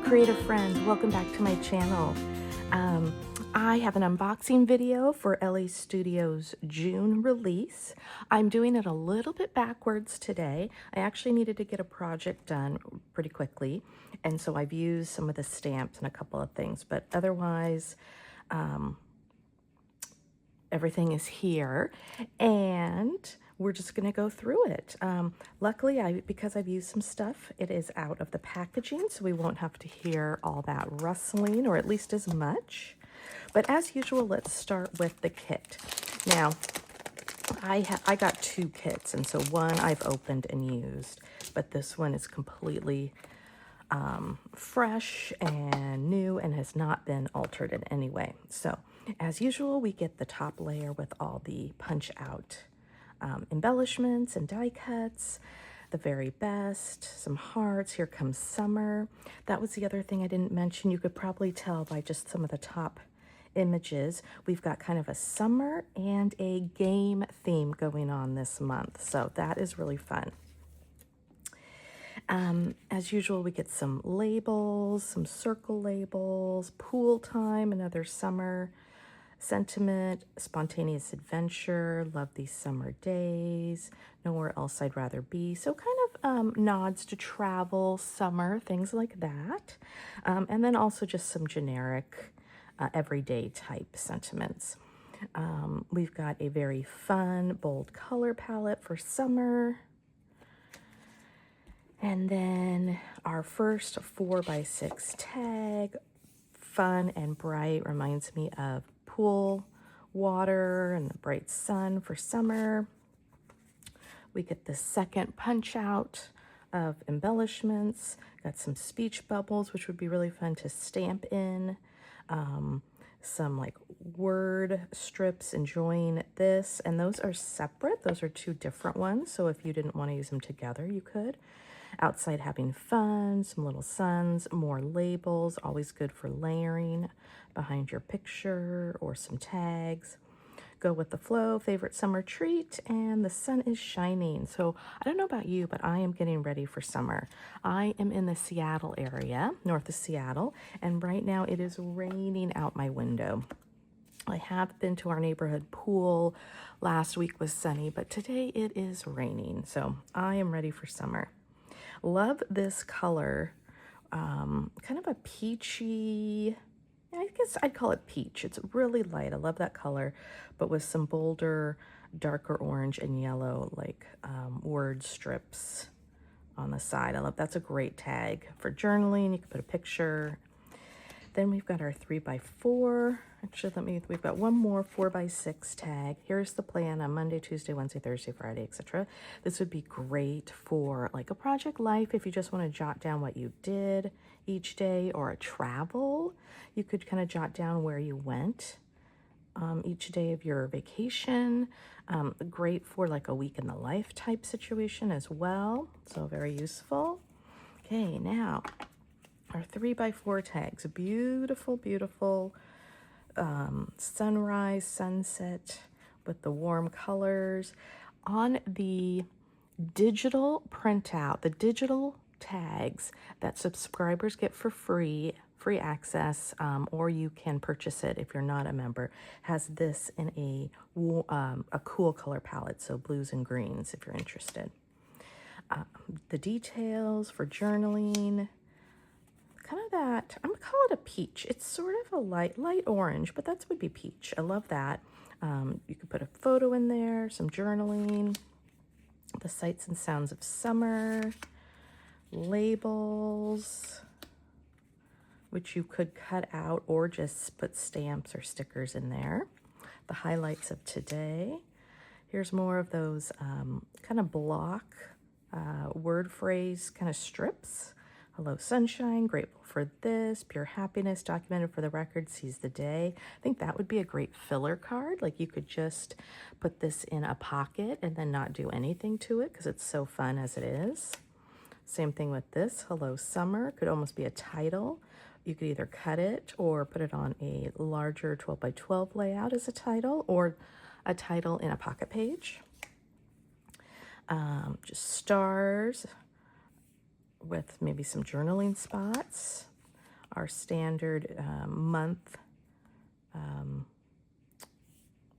creative friend, welcome back to my channel. I have an unboxing video for Elle Studios June release. I'm doing it a little bit backwards today. I actually needed to get a project done pretty quickly, and so I've used some of the stamps and a couple of things, but otherwise everything is here, and we're just going to go through it. Luckily, because I've used some stuff, it is out of the packaging, so we won't have to hear all that rustling, or at least as much. But as usual, let's start with the kit. Now, I got two kits, and so one I've opened and used, but this one is completely fresh and new and has not been altered in any way. So, as usual, we get the top layer with all the punch out embellishments and die cuts, the very best, some hearts. Here comes summer. That was the other thing I didn't mention. You could probably tell by just some of the top images. We've got kind of a summer and a game theme going on this month, so that is really fun. As usual, we get some labels, some circle labels, pool time, another summer sentiment, spontaneous adventure, love these summer days, nowhere else I'd rather be. So kind of nods to travel, summer, things like that. And then also just some generic everyday type sentiments. We've got a very fun, bold color palette for summer. And then our first 4x6 tag, fun and bright, reminds me of pool water and the bright sun for summer. We get the second punch out of embellishments, got some speech bubbles, which would be really fun to stamp in, some like word strips, enjoying this, and those are separate. Those are two different ones, so if you didn't want to use them together, you could. Outside having fun, some little suns, more labels, always good for layering behind your picture, or some tags. Go with the flow, favorite summer treat, and the sun is shining. So I don't know about you, but I am getting ready for summer. I am in the Seattle area, north of Seattle, and right now it is raining out my window. I have been to our neighborhood pool. Last week was sunny, but today it is raining, so I am ready for summer. Love this color, kind of a peachy, I guess I'd call it peach. It's really light. I love that color, but with some bolder, darker orange and yellow, like word strips on the side. I love, that's a great tag for journaling. You can put a picture. Then we've got our 3x4. Actually, we've got one more 4x6 tag. Here's the plan on Monday, Tuesday, Wednesday, Thursday, Friday, etc. This would be great for like a project life if you just want to jot down what you did each day, or a travel. You could kind of jot down where you went each day of your vacation. Great for like a week in the life type situation as well. So very useful. Okay, now our 3x4 tags, beautiful, beautiful sunrise, sunset with the warm colors. On the digital printout, the digital tags that subscribers get for free access, or you can purchase it if you're not a member, has this in a cool color palette, so blues and greens if you're interested. The details for journaling, kind of that, I'm gonna call it a peach. It's sort of a light orange, but that would be peach. I love that. You could put a photo in there, some journaling, the sights and sounds of summer, labels, which you could cut out or just put stamps or stickers in there. The highlights of today. Here's more of those kind of block word phrase kind of strips. Hello, sunshine, grateful for this, pure happiness, documented for the record, seize the day. I think that would be a great filler card. Like you could just put this in a pocket and then not do anything to it because it's so fun as it is. Same thing with this, hello, summer, could almost be a title. You could either cut it or put it on a larger 12x12 layout as a title, or a title in a pocket page. Just stars with maybe some journaling spots. our standard month,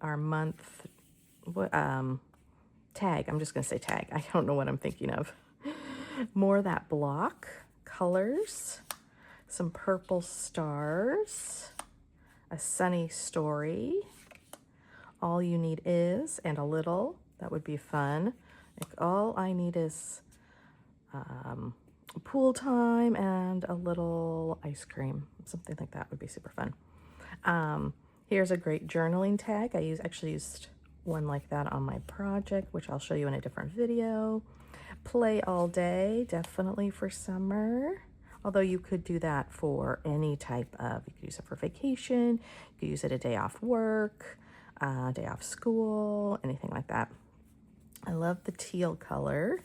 our month tag. I'm just going to say tag. I don't know what I'm thinking of. More of that block, colors, some purple stars, a sunny story, all you need is, and a little. That would be fun. Like, all I need is pool time and a little ice cream. Something like that would be super fun. Here's a great journaling tag. I actually used one like that on my project, which I'll show you in a different video. Play all day, definitely for summer. Although you could do that for any type of, you could use it for vacation, you could use it a day off work, day off school, anything like that. I love the teal color.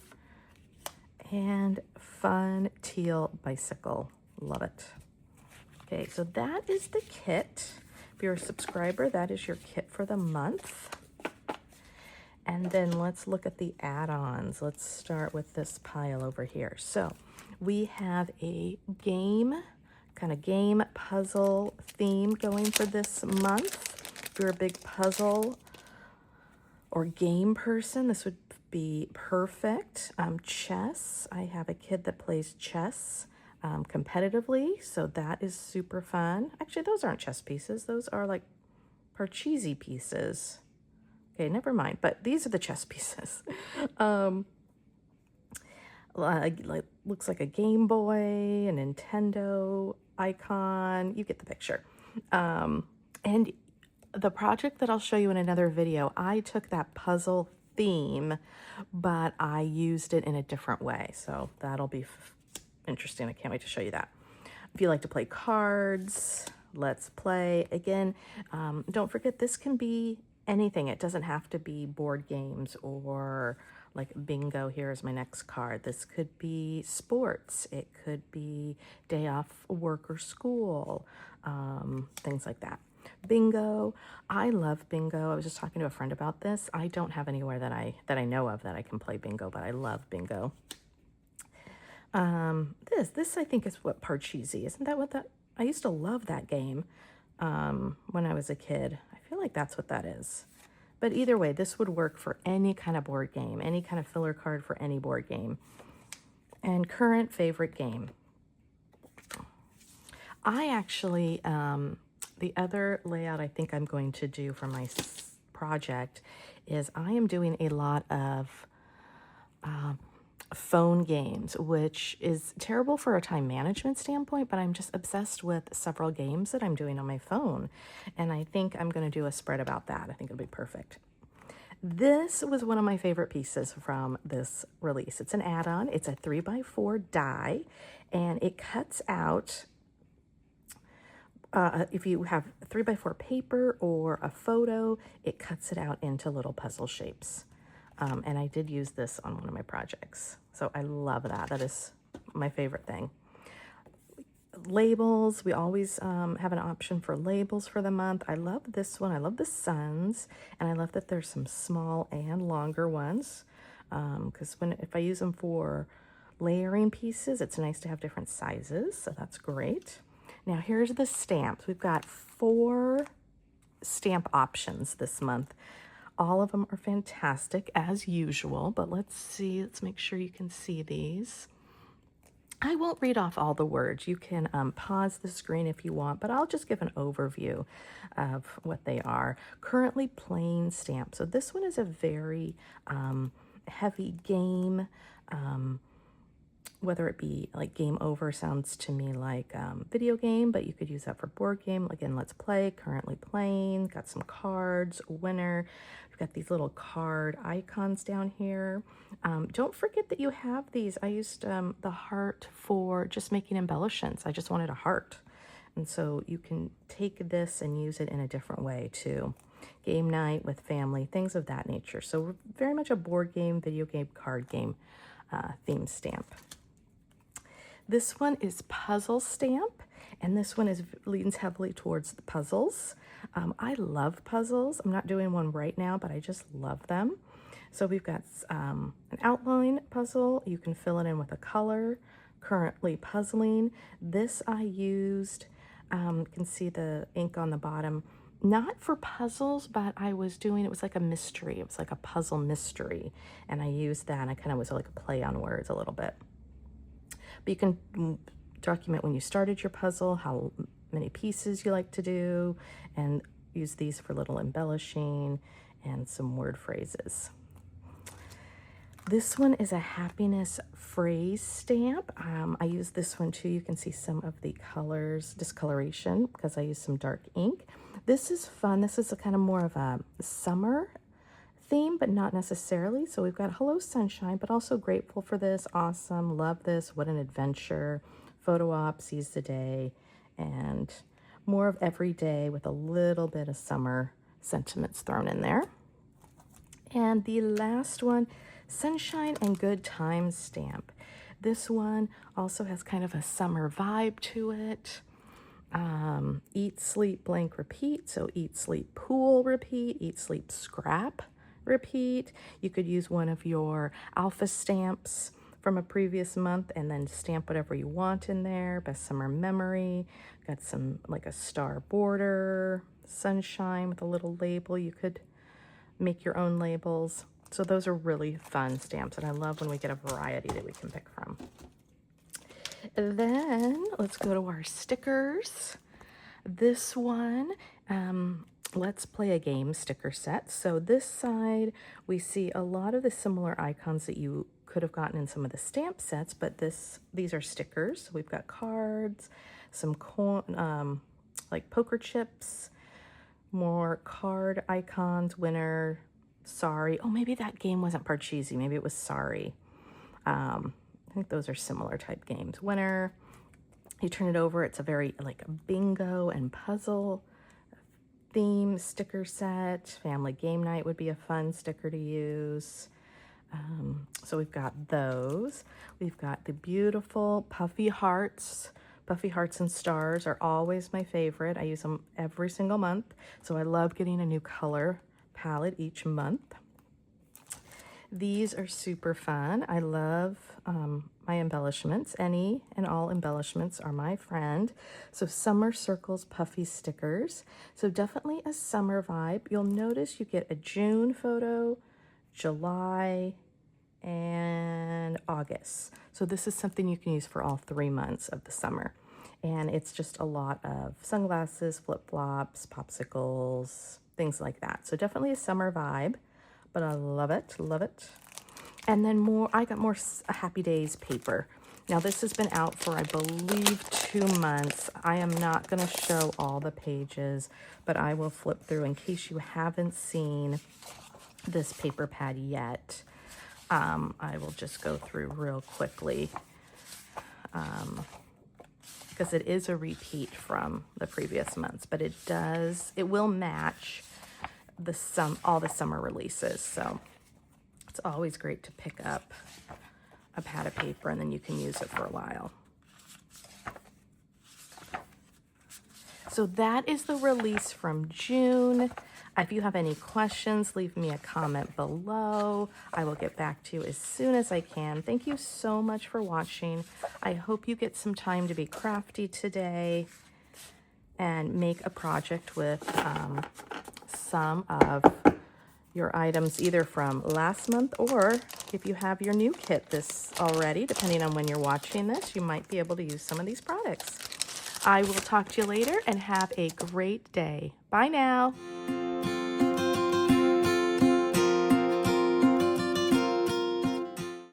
And fun teal bicycle. Love it. Okay, so that is the kit. If you're a subscriber, that is your kit for the month. And then let's look at the add-ons. Let's start with this pile over here. So we have a game, kind of game puzzle theme going for this month. If you're a big puzzle or game person, this would be perfect. Chess. I have a kid that plays chess competitively, so that is super fun. Actually, those aren't chess pieces. Those are like Parcheesi pieces. Okay, never mind. But these are the chess pieces. Looks like a Game Boy, a Nintendo icon. You get the picture. And the project that I'll show you in another video, I took that puzzle theme, but I used it in a different way. So that'll be interesting. I can't wait to show you that. If you like to play cards, let's play. Again, don't forget, this can be anything. It doesn't have to be board games or like bingo. Here is my next card. This could be sports. It could be day off work or school, things like that. Bingo. I love bingo. I was just talking to a friend about this. I don't have anywhere that I know of that I can play bingo, but I love bingo. This I think is what Parcheesi, isn't that what that, I used to love that game when I was a kid. I feel like that's what that is. But either way, this would work for any kind of board game, any kind of filler card for any board game. And current favorite game. I actually, the other layout I think I'm going to do for my project is I am doing a lot of phone games, which is terrible for a time management standpoint, but I'm just obsessed with several games that I'm doing on my phone. And I think I'm going to do a spread about that. I think it'll be perfect. This was one of my favorite pieces from this release. It's an add-on. It's a 3x4 die, and it cuts out, if you have 3x4 paper or a photo, it cuts it out into little puzzle shapes. And I did use this on one of my projects. So I love that. That is my favorite thing. Labels. We always have an option for labels for the month. I love this one. I love the suns. And I love that there's some small and longer ones. Because if I use them for layering pieces, it's nice to have different sizes. So that's great. Now here's the stamps. We've got 4 stamp options this month. All of them are fantastic as usual, but let's see, let's make sure you can see these. I won't read off all the words. You can pause the screen if you want, but I'll just give an overview of what they are. Currently plain stamp. So this one is a very heavy game. Whether it be like game over sounds to me like video game, but you could use that for board game. Again, let's play, currently playing, got some cards, winner. We've got these little card icons down here. Don't forget that you have these. I used the heart for just making embellishments. I just wanted a heart. And so you can take this and use it in a different way too. Game night with family, things of that nature. So we're very much a board game, video game, card game theme stamp. This one is puzzle stamp, and this one leans heavily towards the puzzles. I love puzzles. I'm not doing one right now, but I just love them. So we've got an outline puzzle. You can fill it in with a color. currently puzzling. This I used, you can see the ink on the bottom, not for puzzles, but I was doing, it was like a mystery. It was like a puzzle mystery. And I used that, and I kind of was like a play on words a little bit. But you can document when you started your puzzle, how many pieces you like to do, and use these for little embellishing and some word phrases. This one is a happiness phrase stamp. I use this one too. You can see some of the colors, discoloration, because I use some dark ink. This is fun. This is a kind of more of a summer theme, but not necessarily. So we've got Hello Sunshine, but also grateful for this. Awesome. Love this. What an adventure. Photo op, seize the day, and more of every day with a little bit of summer sentiments thrown in there. And the last one, Sunshine and Good Times stamp. This one also has kind of a summer vibe to it. Eat, sleep, blank, repeat. So eat, sleep, pool, repeat. Eat, sleep, scrap, repeat. You could use one of your alpha stamps from a previous month and then stamp whatever you want in there. Best summer memory. Got some like a star border, sunshine with a little label. You could make your own labels. So those are really fun stamps, and I love when we get a variety that we can pick from. Then let's go to our stickers. This one, let's play a game sticker set. So this side, we see a lot of the similar icons that you could have gotten in some of the stamp sets, but these are stickers. We've got cards, some like poker chips, more card icons, winner, sorry. Oh, maybe that game wasn't Parcheesi. Maybe it was sorry. I think those are similar type games. Winner, you turn it over. It's a very like a bingo and puzzle theme sticker set. Family game night would be a fun sticker to use. So we've got those. We've got the beautiful puffy hearts. Puffy hearts and stars are always my favorite. I use them every single month. So I love getting a new color palette each month. These are super fun. I love my embellishments. Any and all embellishments are my friend. So summer circles, puffy stickers. So definitely a summer vibe. You'll notice you get a June photo, July, and August. So this is something you can use for all 3 months of the summer. And it's just a lot of sunglasses, flip-flops, popsicles, things like that. So definitely a summer vibe, but I love it, love it. And then I got more Happy Days paper. Now this has been out for, I believe, 2 months. I am not gonna show all the pages, but I will flip through in case you haven't seen this paper pad yet. I will just go through real quickly because it is a repeat from the previous months, but it will match all the summer releases. So it's always great to pick up a pad of paper and then you can use it for a while. So that is the release from June. If you have any questions, leave me a comment below. I will get back to you as soon as I can. Thank you so much for watching. I hope you get some time to be crafty today and make a project with some of your items either from last month, or if you have your new kit this already, depending on when you're watching this, you might be able to use some of these products. I will talk to you later and have a great day. Bye now.